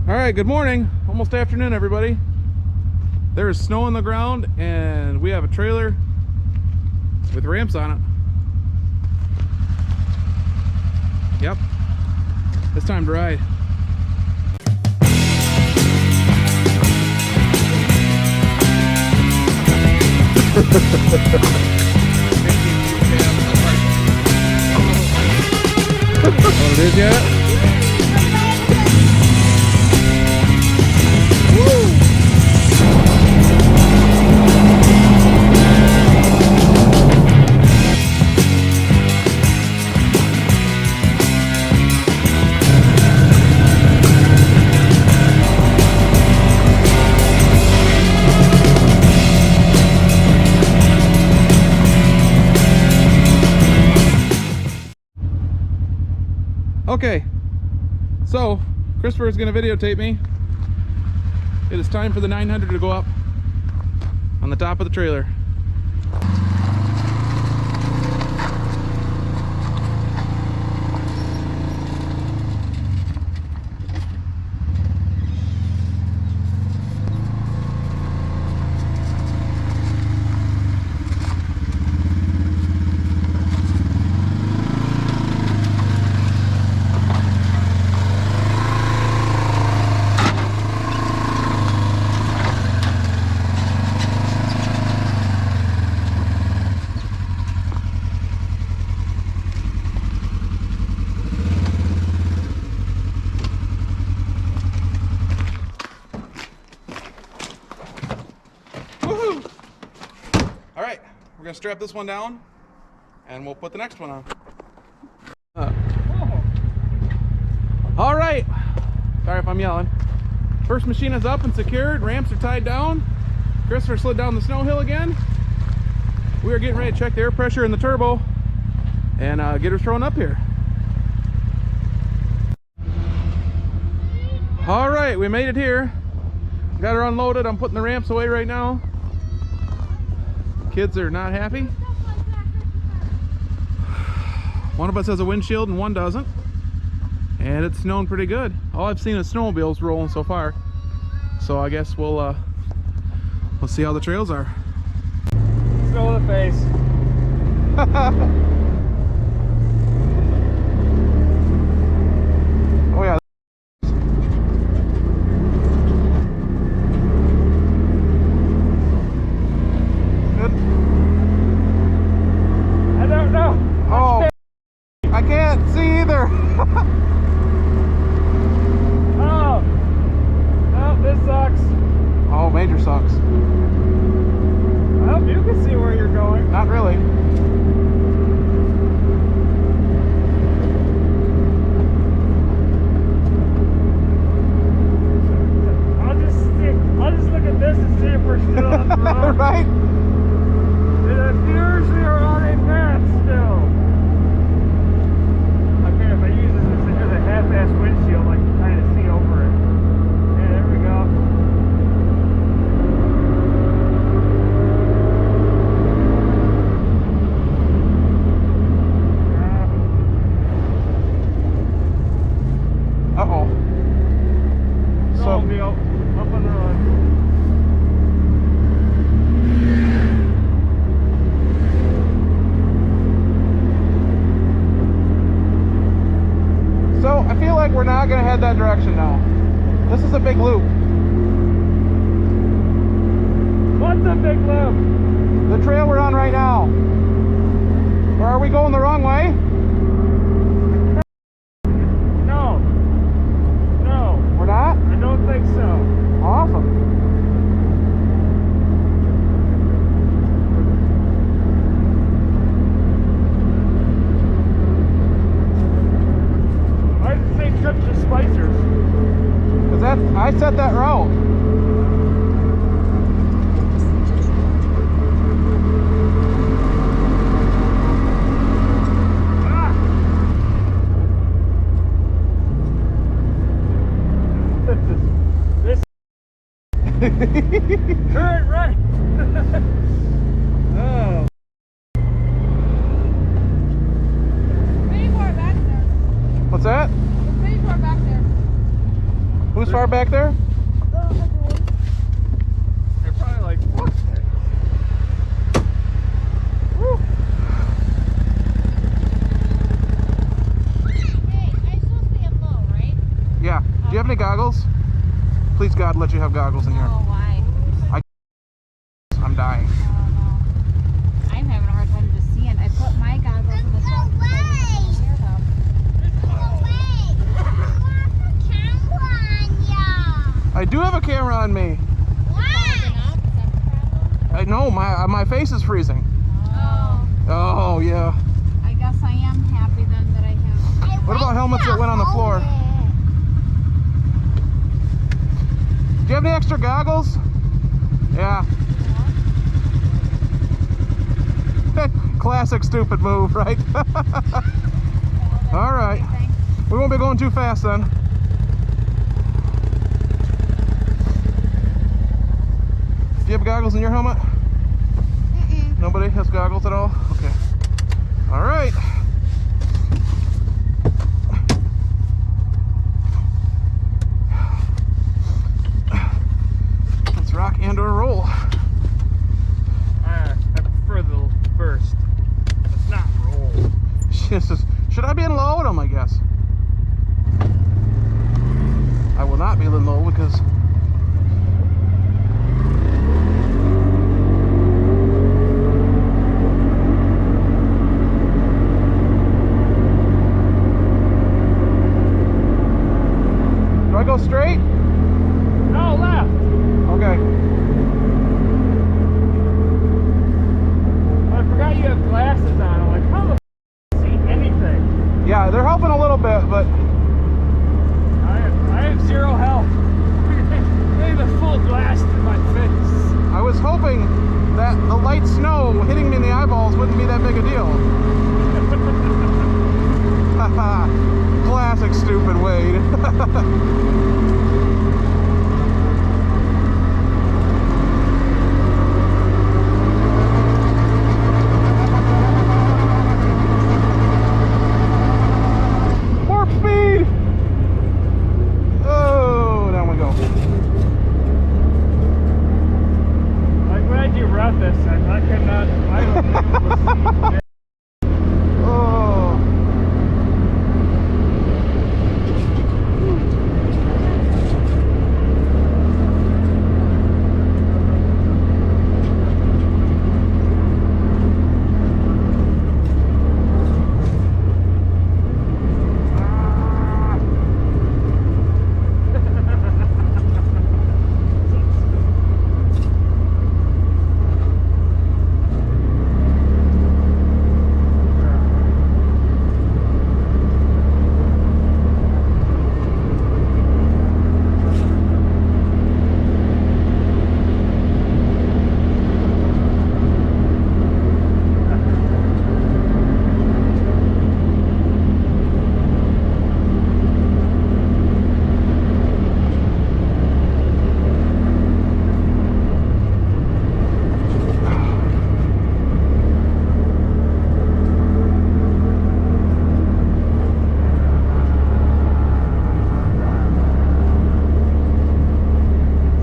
All right, good morning. Almost afternoon, everybody. There is snow on the ground and we have a trailer with ramps on it. Yep, it's time to ride. Oh, it is yet? Okay, so Christopher is going to videotape me. It is time for the 900 to go up on the top of the trailer. All right, we're gonna strap this one down and we'll put the next one on. All right, sorry if I'm yelling. First machine is up and secured, ramps are tied down. Christopher slid down the snow hill again. We are getting ready to check the air pressure in the turbo and get her thrown up here. All right, we made it here. Got her unloaded. I'm putting the ramps away right now. Kids are not happy. One of us has a windshield and one doesn't. And it's snowing pretty good. All I've seen is snowmobiles rolling so far. So I guess we'll see how the trails are. Snow in the face. Oh yeah. Oh, I can't see either. Oh, no, this sucks. Oh, major sucks. I hope you can see where you're going. Not really. I'll just look at this and see if we're still on the road. Right? It appears we are on a path still. Okay, if I use this as a half-ass windshield, I can kind of see over it. Yeah, there we go. Uh-oh. So, Snowmobile, up on the road. so I feel like we're not gonna head that direction now. This is a big loop. What's a big loop? The trail we're on right now. Or are we going the wrong way? No. No. We're not? I don't think so. Awesome. Why does it say trip to Spicer's? Because I set that route. This current running. Oh. What's that? this far back there? They're probably like, what? Woo. Hey, I'm supposed to be up low, right? Yeah. Do you have any goggles? Please God, let you have goggles in here. Oh, why? I'm dying. Oh, no. I'm having a hard time just seeing. I put my goggles in the trunk. I do have a camera on me. I know my face is freezing. Oh. Oh yeah. I guess I am happy then that I have. What about helmets that went on the floor? Do you have any extra goggles? Yeah. Classic stupid move, right? All right. We won't be going too fast then. Do you have goggles in your helmet? Nobody has goggles at all? Okay. All right. Let's rock and or roll. I prefer the first. Let's not roll. Should I be in low? I guess. I will not be in low because do I go straight? No, left. Okay. I forgot you have glasses on. I'm like, how the f see anything? Yeah, they're helping a little bit, but I have zero health. They have a full blast in my face. I was hoping that the light snow hitting me in the eyeballs wouldn't be that big a deal. Haha. Classic stupid Wade. Warp speed! Oh, down we go. I'm glad you brought this. I cannot. I don't be able to see. Oh.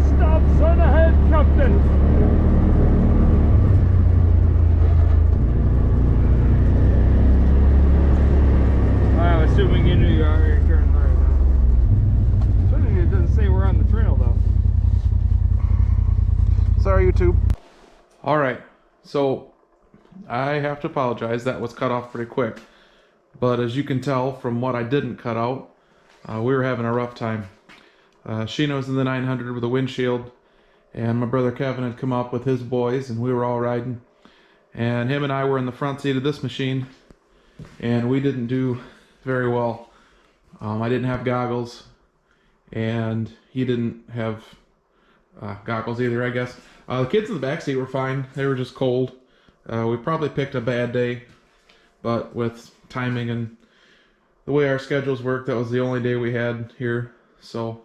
Stop, son ahead, Captain. I'm assuming you knew you already turned right. Assuming it doesn't say we're on the trail though. Sorry, YouTube. All right, so I have to apologize. That was cut off pretty quick. But as you can tell from what I didn't cut out, we were having a rough time. Sheena was in the 900 with a windshield, and my brother Kevin had come up with his boys, and we were all riding. And him and I were in the front seat of this machine, and we didn't do very well. I didn't have goggles, and he didn't have goggles either, I guess. The kids in the back seat were fine. They were just cold. We probably picked a bad day, but with timing and the way our schedules work, that was the only day we had here. So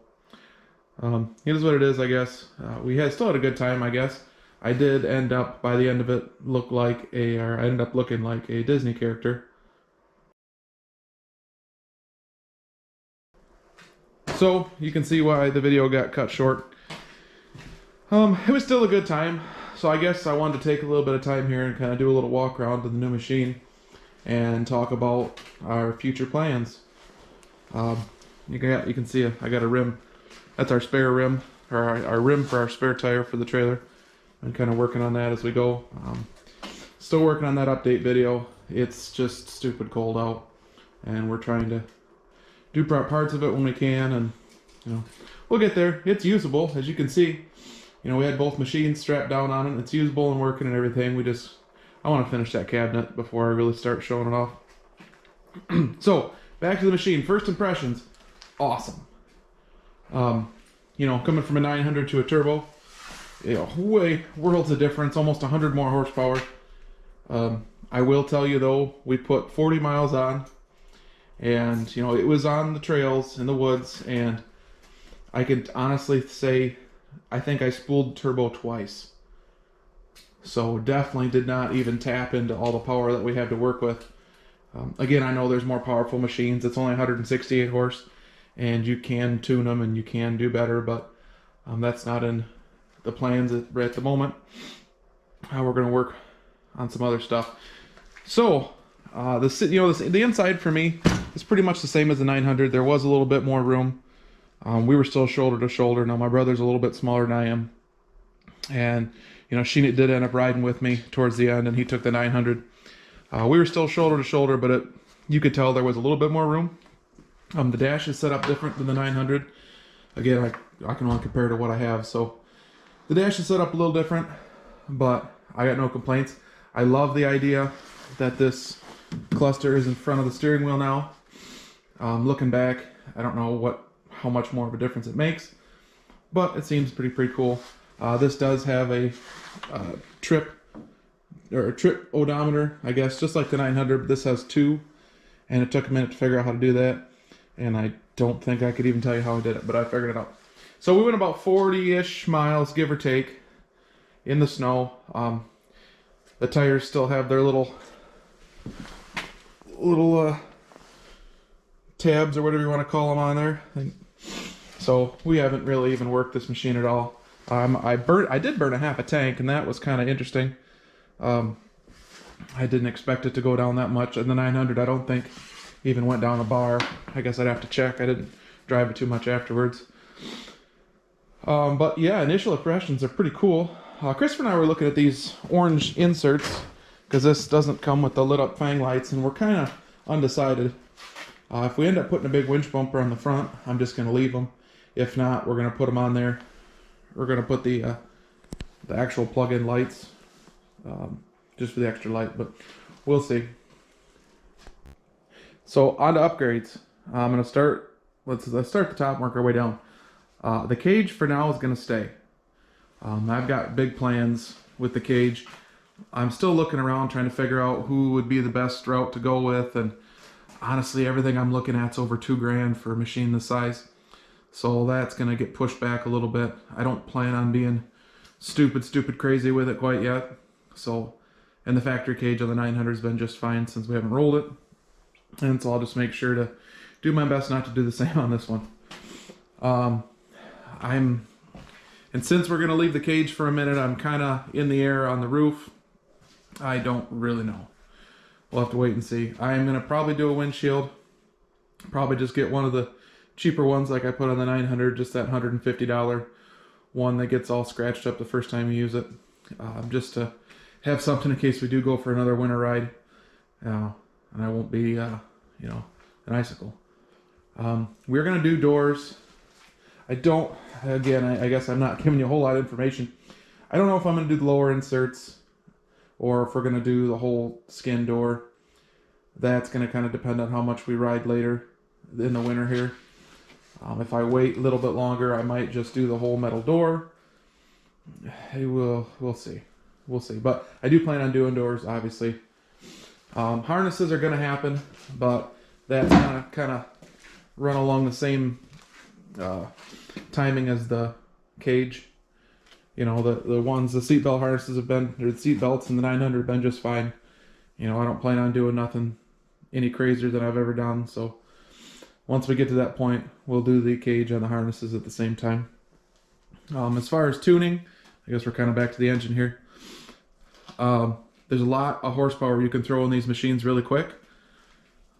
it is what it is, I guess. We still had a good time, I guess. I did end up, by the end of it, I ended up looking like a Disney character. So you can see why the video got cut short. It was still a good time. So I guess I wanted to take a little bit of time here and kind of do a little walk around to the new machine and talk about our future plans. You can see I got a rim. That's our spare rim, or our rim for our spare tire for the trailer. I'm kind of working on that as we go. Still working on that update video. It's just stupid cold out, and we're trying to do parts of it when we can, and you know, we'll get there. It's usable, as you can see. You know, we had both machines strapped down on it. It's usable and working and everything. I want to finish that cabinet before I really start showing it off. So, back to the machine. First impressions, awesome. You know, coming from a 900 to a turbo, you know, worlds of difference, almost 100 more horsepower. I will tell you though, we put 40 miles on, and you know, it was on the trails in the woods, and I could honestly say I think I spooled turbo twice. So definitely did not even tap into all the power that we have to work with. Again, I know there's more powerful machines. It's only 168 horse, and you can tune them and you can do better, but that's not in the plans at the moment. We're going to work on some other stuff. So the inside for me is pretty much the same as the 900. There was a little bit more room. We were still shoulder to shoulder. Now my brother's a little bit smaller than I am, and you know, she did end up riding with me towards the end, and he took the 900. We were still shoulder to shoulder, but you could tell there was a little bit more room. The dash is set up different than the 900. Again, I can only compare to what I have, so the dash is set up a little different, but I got no complaints. I love the idea that this cluster is in front of the steering wheel now. Looking back, I don't know how much more of a difference it makes, but it seems pretty cool. This does have a trip odometer, I guess, just like the 900. This has 2, and it took a minute to figure out how to do that, and I don't think I could even tell you how I did it, but I figured it out. So we went about 40-ish miles, give or take, in the snow. The tires still have their little tabs or whatever you want to call them on there. So we haven't really even worked this machine at all. I did burn a half a tank, and that was kind of interesting. I didn't expect it to go down that much, and the 900 I don't think even went down a bar. I guess I'd have to check. I didn't drive it too much afterwards. But yeah, initial impressions are pretty cool. Christopher and I were looking at these orange inserts, because this doesn't come with the lit up fang lights, and we're kind of undecided. If we end up putting a big winch bumper on the front, I'm just going to leave them. If not, we're going to put them on there. We're going to put the actual plug-in lights, just for the extra light, but we'll see. So on to upgrades. I'm going to start, let's start the top and work our way down. The cage for now is going to stay. I've got big plans with the cage. I'm still looking around trying to figure out who would be the best route to go with, and honestly, everything I'm looking at is over $2,000 for a machine this size. So that's going to get pushed back a little bit. I don't plan on being stupid crazy with it quite yet. So, and the factory cage on the 900 has been just fine since we haven't rolled it. And so I'll just make sure to do my best not to do the same on this one. And since we're going to leave the cage for a minute, I'm kind of in the air on the roof. I don't really know. We'll have to wait and see. I am going to probably do a windshield. Probably just get one of the cheaper ones like I put on the 900, just that $150 one that gets all scratched up the first time you use it. Just to have something in case we do go for another winter ride. And I won't be, you know, an icicle. We're going to do doors. I guess I'm not giving you a whole lot of information. I don't know if I'm going to do the lower inserts or if we're going to do the whole skin door. That's going to kind of depend on how much we ride later in the winter here. If I wait a little bit longer, I might just do the whole metal door. We'll see. We'll see. But I do plan on doing doors, obviously. Harnesses are going to happen, but that's going to kind of run along the same timing as the cage. You know, the seatbelt harnesses have been, or the seat belts in the 900 have been just fine. You know, I don't plan on doing nothing any crazier than I've ever done, so once we get to that point, we'll do the cage and the harnesses at the same time. As far as tuning, I guess we're kind of back to the engine here. There's a lot of horsepower you can throw in these machines really quick.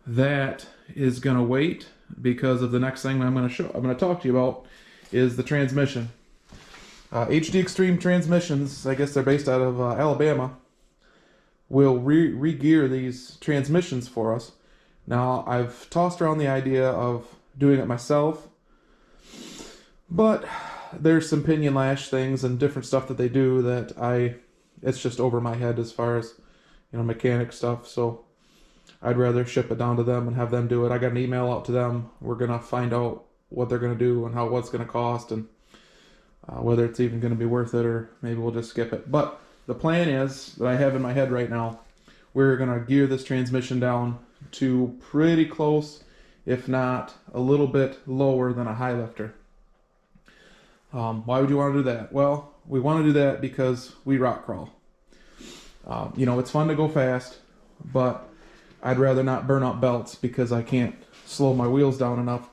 That is going to wait because of the next thing I'm going to talk to you about is the transmission. HD Extreme Transmissions, I guess they're based out of Alabama, will re-gear these transmissions for us. Now, I've tossed around the idea of doing it myself, but there's some pinion lash things and different stuff that they do that it's just over my head as far as, mechanic stuff. So I'd rather ship it down to them and have them do it. I got an email out to them. We're going to find out what they're going to do and what's going to cost, and whether it's even going to be worth it, or maybe we'll just skip it. But the plan is, that I have in my head right now, we're going to gear this transmission down to pretty close, if not a little bit lower than a high lifter. Why would you want to do that? Well, we want to do that because we rock crawl. It's fun to go fast, but I'd rather not burn up belts because I can't slow my wheels down enough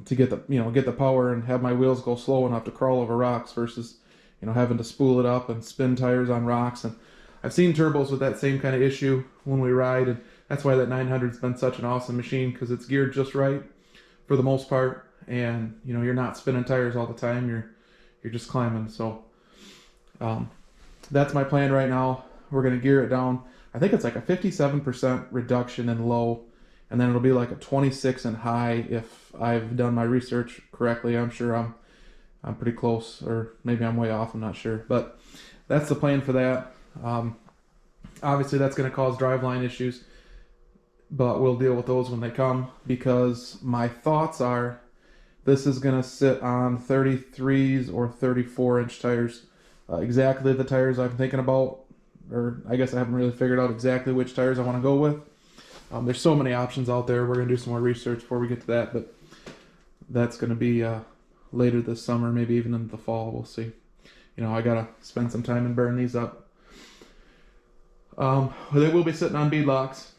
to get the power and have my wheels go slow enough to crawl over rocks versus, having to spool it up and spin tires on rocks. And I've seen turbos with that same kind of issue when we ride, and that's why that 900's been such an awesome machine, because it's geared just right for the most part, and you're not spinning tires all the time. You're just climbing. So that's my plan right now. We're going to gear it down. I think it's like a 57% reduction in low, and then it'll be like a 26 in high if I've done my research correctly. I'm sure I'm pretty close, or maybe I'm way off, I'm not sure. But that's the plan for that. Obviously that's going to cause driveline issues, but we'll deal with those when they come, because my thoughts are this is going to sit on 33s or 34-inch tires. Exactly the tires I'm thinking about, or I guess I haven't really figured out exactly which tires I want to go with. There's so many options out there. We're going to do some more research before we get to that, but that's going to be later this summer, maybe even in the fall. We'll see. I got to spend some time and burn these up. They will be sitting on beadlocks.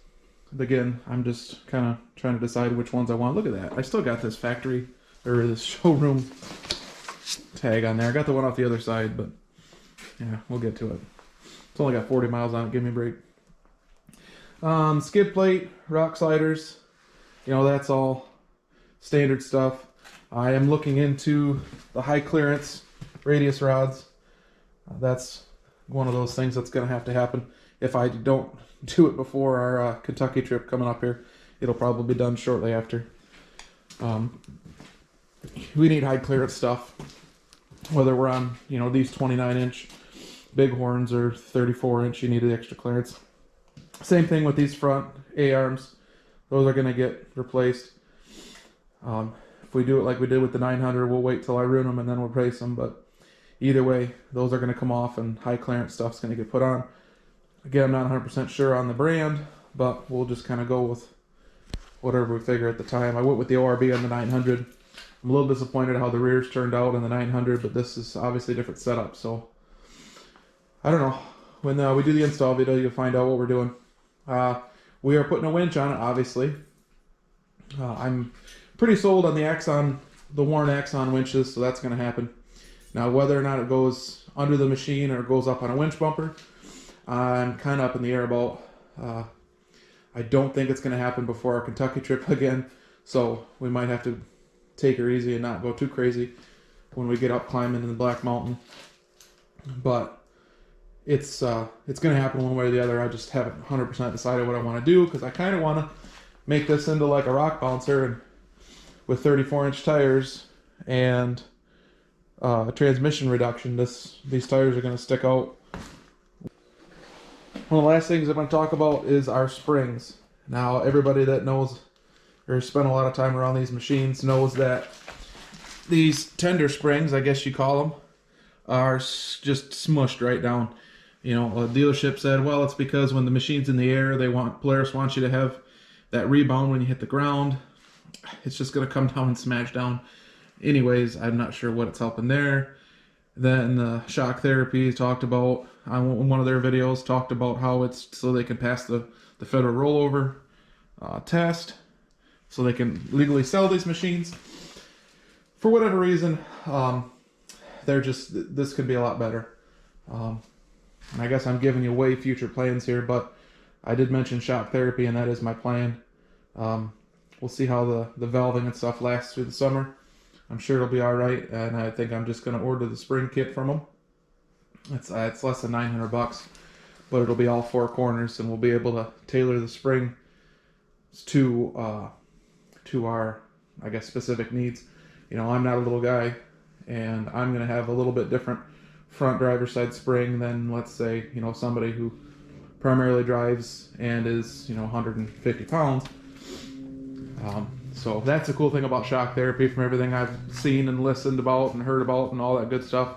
Again, I'm just kind of trying to decide which ones I want. Look at that. I still got this factory, or this showroom tag on there. I got the one off the other side, but yeah, we'll get to it. It's only got 40 miles on it. Give me a break. Skid plate, rock sliders, that's all standard stuff. I am looking into the high clearance radius rods. That's one of those things that's going to happen. If I don't do it before our Kentucky trip coming up here, it'll probably be done shortly after. We need high clearance stuff, whether we're on these 29-inch bighorns or 34-inch. You need the extra clearance. Same thing with these front A-arms. Those are going to get replaced. If we do it like we did with the 900, we'll wait till I ruin them and then we'll replace them. But either way, those are going to come off and high clearance stuff's going to get put on. Again, I'm not 100% sure on the brand, but we'll just kind of go with whatever we figure at the time. I went with the ORB on the 900. I'm a little disappointed how the rears turned out in the 900, but this is obviously a different setup. So I don't know. When we do the install video, you'll find out what we're doing. We are putting a winch on it, obviously. I'm pretty sold on the Axon, the Warren Axon winches, so that's going to happen. Now, whether or not it goes under the machine or goes up on a winch bumper, I'm kind of up in the air about. I don't think it's going to happen before our Kentucky trip again, so we might have to take her easy and not go too crazy when we get up climbing in the Black Mountain. But it's going to happen one way or the other. I just haven't 100% decided what I want to do, because I kind of want to make this into like a rock bouncer, and with 34-inch tires and a transmission reduction, these tires are going to stick out. One of the last things I'm going to talk about is our springs. Now, everybody that knows or spent a lot of time around these machines knows that these tender springs, I guess you call them, are just smushed right down. A dealership said, well, it's because when the machine's in the air, Polaris wants you to have that rebound when you hit the ground. It's just going to come down and smash down. Anyways, I'm not sure what it's helping there. Then the shock therapy talked about, on one of their videos, talked about how it's so they can pass the federal rollover test. so they can legally sell these machines. For whatever reason, this could be a lot better. And I guess I'm giving you way future plans here, but I did mention shock therapy, and that is my plan. We'll see how the valving and stuff lasts through the summer. I'm sure it'll be all right, and I think I'm just going to order the spring kit from them. It's less than $900, but it'll be all 4 corners, and we'll be able to tailor the spring to our, I guess, specific needs. You know, I'm not a little guy, and I'm going to have a little bit different front driver's side spring than, let's say, you know, somebody who primarily drives and is, you know, 150 pounds. So that's the cool thing about shock therapy from everything I've seen and listened about and heard about and all that good stuff.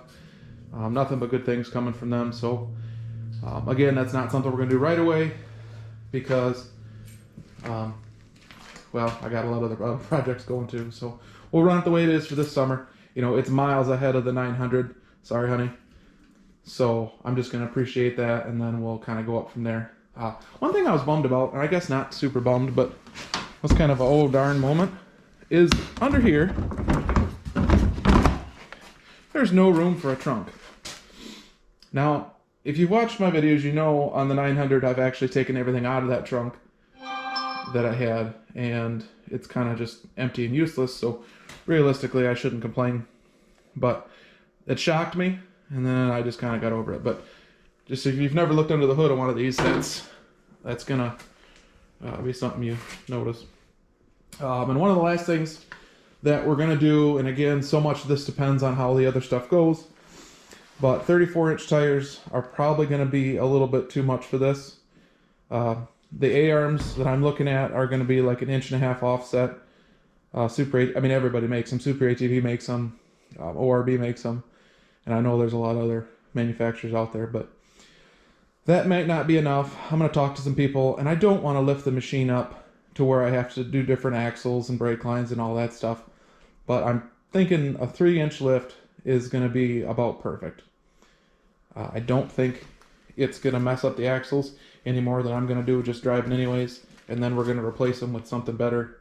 Nothing but good things coming from them. So again, that's not something we're going to do right away because, well, I got a lot of other projects going too. So we'll run it the way it is for this summer. You know, it's miles ahead of the 900. Sorry, honey. So I'm just going to appreciate that, and then we'll kind of go up from there. One thing I was bummed about, and I guess not super bummed, but was kind of an oh darn moment, is under here, there's no room for a trunk. Now, if you've watched my videos, you know on the 900 I've actually taken everything out of that trunk that I had, and it's kind of just empty and useless, so realistically I shouldn't complain. But it shocked me, and then I just kind of got over it. But just if you've never looked under the hood of one of these, that's gonna be something you notice. And one of the last things that we're gonna do, and again, so much of this depends on how the other stuff goes, but 34-inch tires are probably gonna be a little bit too much for this. The A-arms that I'm looking at are gonna be like 1.5 inch offset. I mean, everybody makes them. Super ATV makes them. ORB makes them. And I know there's a lot of other manufacturers out there, but that might not be enough. I'm going to talk to some people, and I don't want to lift the machine up to where I have to do different axles and brake lines and all that stuff. But I'm thinking a 3-inch lift is going to be about perfect. I don't think it's going to mess up the axles any more than I'm going to do just driving anyways. And then we're going to replace them with something better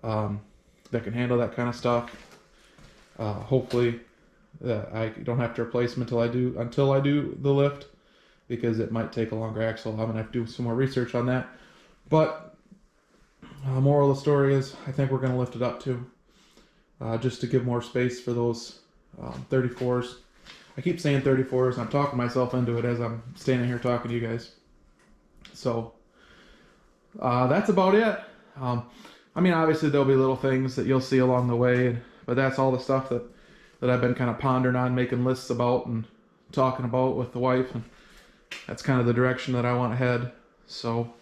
that can handle that kind of stuff. Hopefully I don't have to replace them until I do the lift, because it might take a longer axle. I'm gonna have to do some more research on that. But moral of the story is I think we're gonna lift it up too, just to give more space for those 34s. I keep saying 34s, and I'm talking myself into it as I'm standing here talking to you guys. So that's about it. I mean, obviously there'll be little things that you'll see along the way, but that's all the stuff that I've been kind of pondering on, making lists about and talking about with the wife, and that's kind of the direction that I want to head. So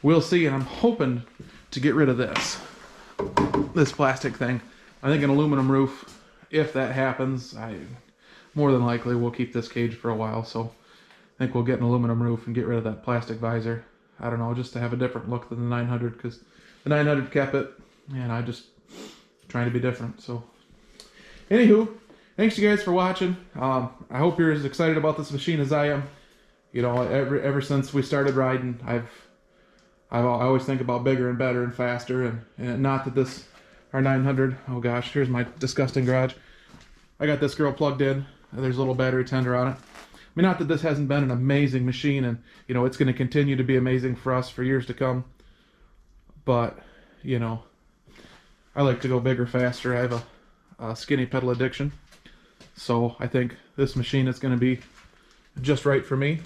we'll see, and I'm hoping to get rid of this plastic thing. I think an aluminum roof, if that happens, more than likely we'll keep this cage for a while. So I think we'll get an aluminum roof and get rid of that plastic visor. I don't know, just to have a different look than the 900, because the 900 kept it, and I just trying to be different. So anywho, thanks you guys for watching. I hope you're as excited about this machine as I am. You know, ever since we started riding, I always think about bigger and better and faster, and not that our 900, oh gosh, here's my disgusting garage. I got this girl plugged in, there's a little battery tender on it. I mean, not that this hasn't been an amazing machine, and you know, it's going to continue to be amazing for us for years to come. But, you know, I like to go bigger, faster. I have a skinny pedal addiction. So I think this machine is going to be just right for me.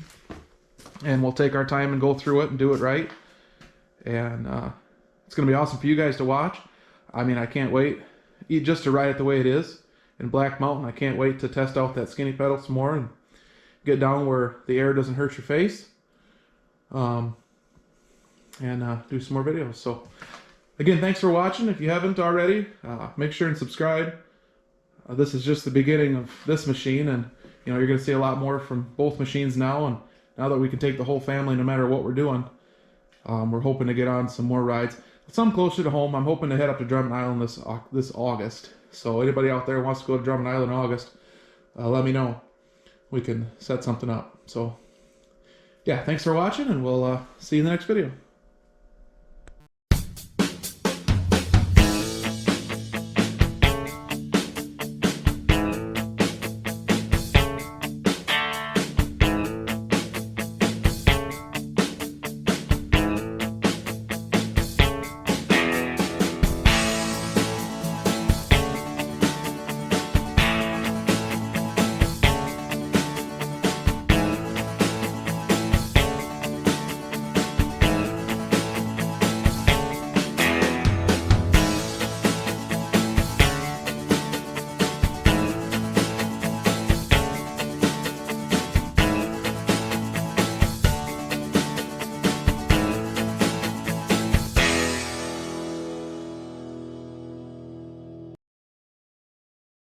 And we'll take our time and go through it and do it right. And it's going to be awesome for you guys to watch. I mean, I can't wait just to ride it the way it is in Black Mountain. I can't wait to test out that skinny pedal some more and get down where the air doesn't hurt your face. And do some more videos. So again, thanks for watching. If you haven't already, make sure and subscribe. This is just the beginning of this machine, and you know, you're going to see a lot more from both machines now. And now that we can take the whole family no matter what we're doing, we're hoping to get on some more rides, some closer to home. I'm hoping to head up to Drummond Island this August. So anybody out there who wants to go to Drummond Island in August, let me know. We can set something up. So yeah, thanks for watching, and we'll see you in the next video.